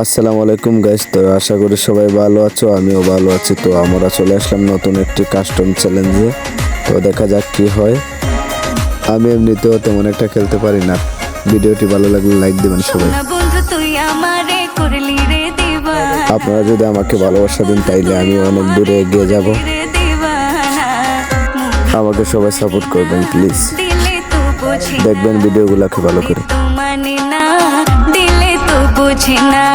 আসসালামু আলাইকুম গাইস, তো আশা করি সবাই ভালো আছো, আমিও ভালো আছি। তো আমরা চলে আসলাম নতুন একটি কাস্টম চ্যালেঞ্জে। তো দেখা যাক কি হয়। আমি এমনিতেও তেমন একটা খেলতে পারি না। ভিডিওটি ভালো লাগলে লাইক দিবেন সবাই। আপনারা যদি আমাকে ভালোবাসা দিন তাইলে আমি অনেক দূরে এগিয়ে যাব। আমাকে সবাই সাপোর্ট করবেন প্লিজ। দেখবেন ভিডিওগুলোকে ভালো করে। দিলে তো বুঝে না।